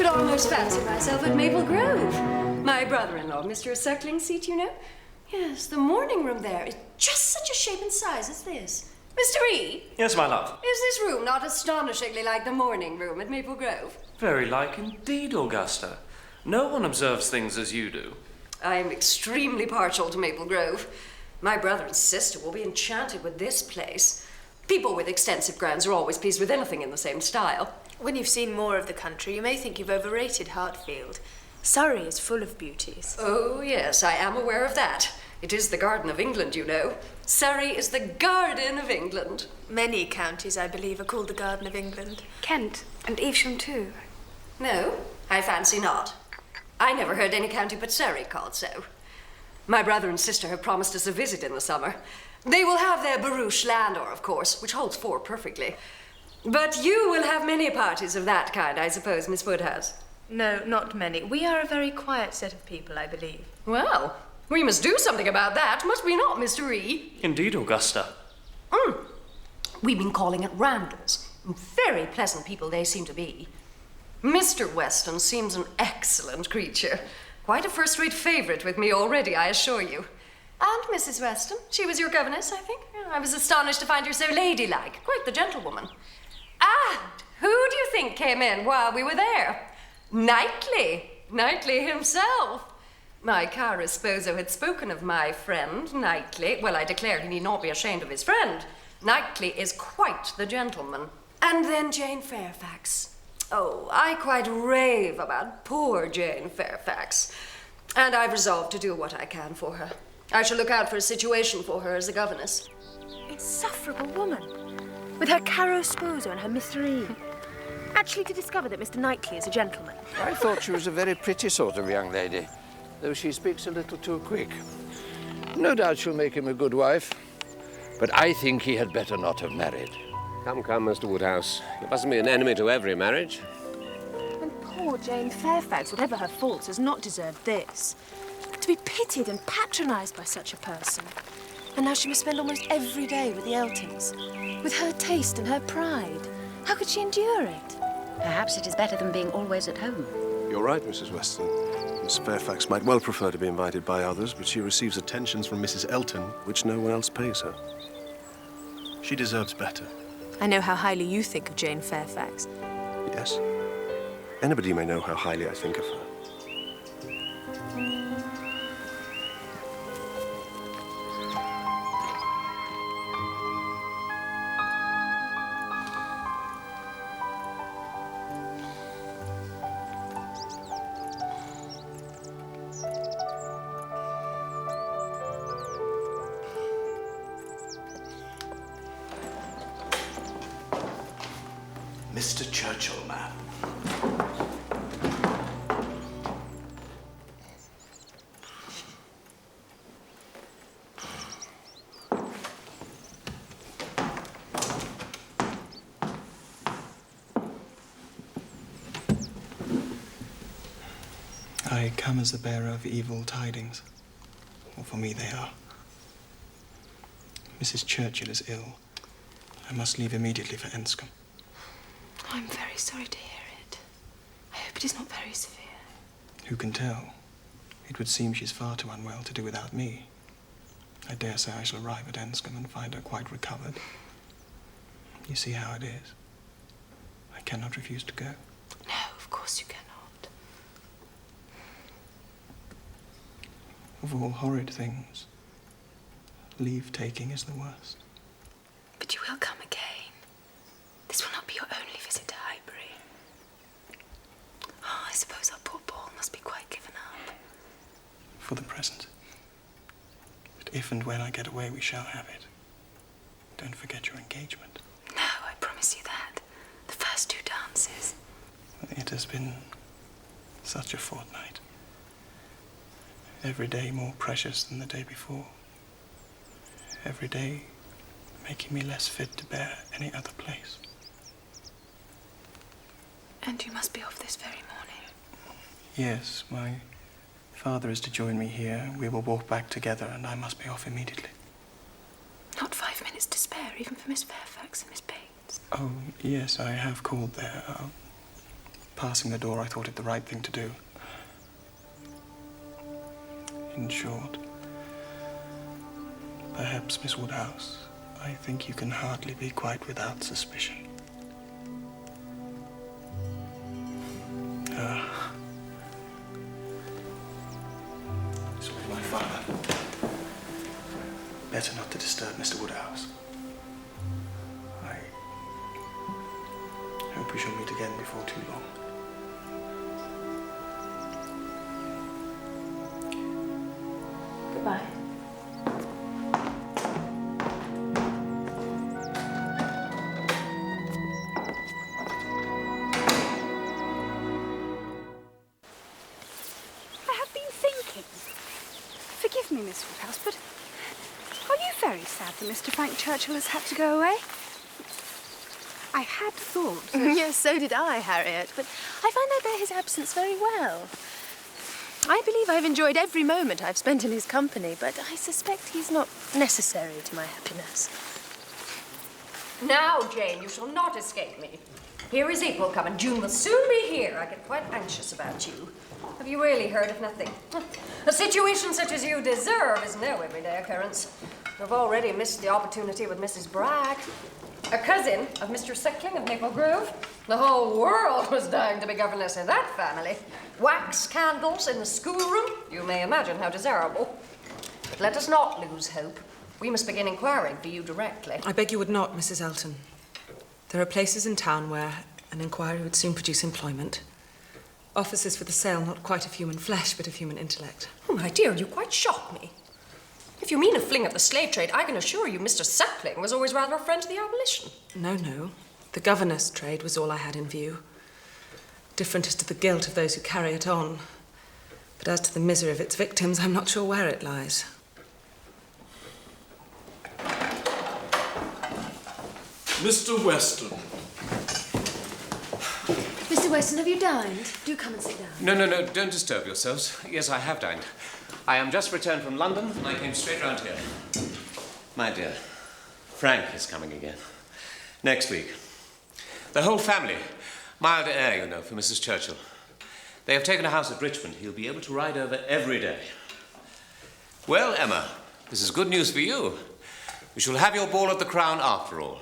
almost fancy myself at Maple Grove. My brother-in-law, Mr. Suckling's seat, you know? Yes, the morning room there is just such a shape and size as this. Mr. E? Yes, my love? Is this room not astonishingly like the morning room at Maple Grove? Very like indeed, Augusta. No one observes things as you do. I am extremely partial to Maple Grove. My brother and sister will be enchanted with this place. People with extensive grounds are always pleased with anything in the same style. When you've seen more of the country, you may think you've overrated Hartfield. Surrey is full of beauties. Oh, yes, I am aware of that. It is the Garden of England, you know. Surrey is the Garden of England. Many counties, I believe, are called the Garden of England. Kent and Evesham too. No, I fancy not. I never heard any county but Surrey called so. My brother and sister have promised us a visit in the summer. They will have their barouche landau, of course, which holds four perfectly. But you will have many parties of that kind, I suppose, Miss Woodhouse. No, not many. We are a very quiet set of people, I believe. Well, we must do something about that, must we not, Mr. E? Indeed, Augusta. We've been calling at Randall's. Very pleasant people they seem to be. Mr. Weston seems an excellent creature. Quite a first-rate favourite with me already, I assure you. And Mrs. Weston, she was your governess, I think. I was astonished to find her so ladylike, quite the gentlewoman. And who do you think came in while we were there? Knightley. Knightley himself. My cara sposo had spoken of my friend, Knightley. Well, I declare he need not be ashamed of his friend. Knightley is quite the gentleman. And then Jane Fairfax. Oh, I quite rave about poor Jane Fairfax. And I've resolved to do what I can for her. I shall look out for a situation for her as a governess. Insufferable woman. With her caro sposo and her Mr. E. Actually to discover that Mr. Knightley is a gentleman. I thought she was a very pretty sort of young lady, though she speaks a little too quick. No doubt she'll make him a good wife, but I think he had better not have married. Come, Mr. Woodhouse. You mustn't be an enemy to every marriage. And poor Jane Fairfax, whatever her faults, has not deserved this. To be pitied and patronised by such a person. And now she must spend almost every day with the Eltons. With her taste and her pride. How could she endure it? Perhaps it is better than being always at home. You're right, Mrs. Weston. Miss Fairfax might well prefer to be invited by others, but she receives attentions from Mrs. Elton, which no one else pays her. She deserves better. I know how highly you think of Jane Fairfax. Yes. Anybody may know how highly I think of her. Mr. Churchill, ma'am. I come as the bearer of evil tidings, or for me they are. Mrs. Churchill is ill. I must leave immediately for Enscombe. I'm very sorry to hear it. I hope it is not very severe. Who can tell? It would seem she's far too unwell to do without me. I dare say I shall arrive at Enscombe and find her quite recovered. You see how it is. I cannot refuse to go. No, of course you cannot. Of all horrid things, leave-taking is the worst. But you will come again. This will not be your only visit to Highbury. Oh, I suppose our poor Paul must be quite given up. For the present. But if and when I get away, we shall have it. Don't forget your engagement. No, I promise you that. The first 2 dances. It has been such a fortnight. Every day more precious than the day before. Every day making me less fit to bear any other place. And you must be off this very morning. Yes, my father is to join me here. We will walk back together, and I must be off immediately. Not 5 minutes to spare, even for Miss Fairfax and Miss Bates. Oh, yes, I have called there. Passing the door, I thought it the right thing to do. In short, perhaps, Miss Woodhouse, I think you can hardly be quite without suspicion. This will be my father. Better not to disturb Mr. Woodhouse. I hope we shall meet again before too long. Goodbye. Forgive me, Miss Woodhouse, but are you very sad that Mr. Frank Churchill has had to go away? I had thought that... Yes, so did I, Harriet, but I find I bear his absence very well. I believe I've enjoyed every moment I've spent in his company, but I suspect he's not necessary to my happiness. Now, Jane, you shall not escape me. Here is April coming. June will soon be here. I get quite anxious about you. Have you really heard of nothing? A situation such as you deserve is no everyday occurrence. You've already missed the opportunity with Mrs. Bragg, a cousin of Mr. Sickling of Maple Grove. The whole world was dying to be governess in that family. Wax candles in the schoolroom. You may imagine how desirable. But let us not lose hope. We must begin inquiring for you directly. I beg you would not, Mrs. Elton. There are places in town where an inquiry would soon produce employment. Offices for the sale not quite of human flesh, but of human intellect. Oh, my dear, you quite shock me. If you mean a fling at the slave trade, I can assure you Mr. Sapling was always rather a friend to the abolition. No. The governess trade was all I had in view. Different as to the guilt of those who carry it on. But as to the misery of its victims, I'm not sure where it lies. Mr. Weston. Mr. Weston, have you dined? Do come and sit down. No, don't disturb yourselves. Yes, I have dined. I am just returned from London, and I came straight round here. My dear, Frank is coming again. Next week. The whole family. Mild air, you know, for Mrs. Churchill. They have taken a house at Richmond. He'll be able to ride over every day. Well, Emma, this is good news for you. We shall have your ball at the Crown after all.